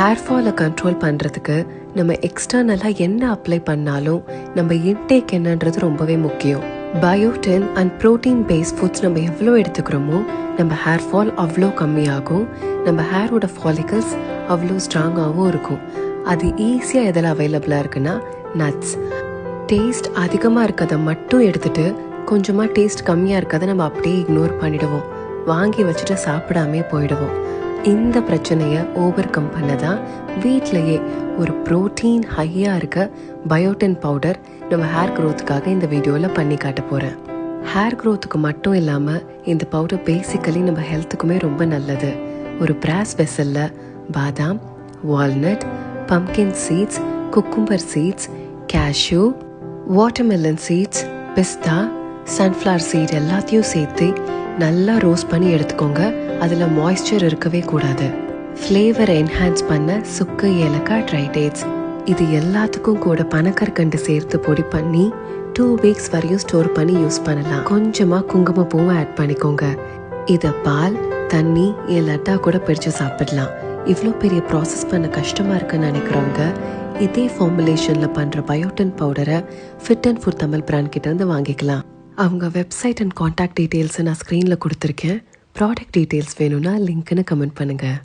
Hair ஃபாலை control பண்ணுறதுக்கு நம்ம எக்ஸ்டர்னலாக என்ன அப்ளை பண்ணாலும் நம்ம இன்டேக் என்னன்றது ரொம்பவே முக்கியம். Biotin and protein based foods நம்ம எவ்வளோ எடுத்துக்கிறோமோ நம்ம ஹேர் ஃபால் அவ்வளோ கம்மியாகும். நம்ம ஹேரோட ஃபாலிகல்ஸ் அவ்வளோ ஸ்ட்ராங்காகவும் இருக்கும். அது ஈஸியாக எதில் அவைலபிளாக இருக்குன்னா நட்ஸ். டேஸ்ட் அதிகமாக இருக்கிறத மட்டும் எடுத்துகிட்டு கொஞ்சமாக டேஸ்ட் கம்மியாக இருக்கிறத நம்ம அப்படியே இக்னோர் பண்ணிடுவோம். வாங்கி வச்சுட்டு சாப்பிடாமே போயிடுவோம். இந்த பிரச்சனையை ஓவர் கம் பண்ண தான் வீட்டிலையே ஒரு ப்ரோட்டீன் ஹையாக இருக்க பயோட்டின் பவுடர் நம்ம ஹேர் க்ரோத்துக்காக இந்த வீடியோவில் பண்ணி காட்ட போகிறேன். ஹேர் க்ரோத்துக்கு மட்டும் இல்லாமல் இந்த பவுடர் பேசிக்கலி நம்ம ஹெல்த்துக்குமே ரொம்ப நல்லது. ஒரு பிராஸ் வெசலில் பாதாம், walnut, pumpkin seeds, cucumber seeds, cashew, watermelon seeds, பிஸ்தா, சன்ஃப்ளவர் சீட் எல்லாத்தையும் சேர்த்து நல்லா ரோஸ்ட் பண்ணி எடுத்துக்கோங்க. அதில் மாய்ஸ்சர் இருக்கவே கூடாது. ஃப்ளேவரை என்ஹான்ஸ் பண்ண சுக்கு, ஏலக்காய், ட்ரை டேட்ஸ் இது எல்லாத்துக்கும் கூட பனக்கற்கண்டு சேர்த்து பொடி பண்ணி 2 வீக்ஸ் வரையும் ஸ்டோர் பண்ணி யூஸ் பண்ணலாம். கொஞ்சமாக குங்குமப்பூவும் ஆட் பண்ணிக்கோங்க. இதை பால், தண்ணி, லட்டா கூட பிரித்து சாப்பிடலாம். இவ்வளோ பெரிய ப்ராசஸ் பண்ண கஷ்டமாக இருக்குன்னு நினைக்கிறவங்க இதே ஃபார்முலேஷனில் பண்ணுற பயோட்டின் பவுடரை fit and food Tamil brand கிட்டேருந்து வாங்கிக்கலாம். அவங்க வெப்சைட் அண்ட் காண்டாக்ட் டீட்டெயில்ஸை நான் ஸ்க்ரீனில் கொடுத்துருக்கேன். ப்ராடக்ட் டீட்டெயில்ஸ் வேணும்னா லிங்க்னு கமெண்ட் பண்ணுங்கள்.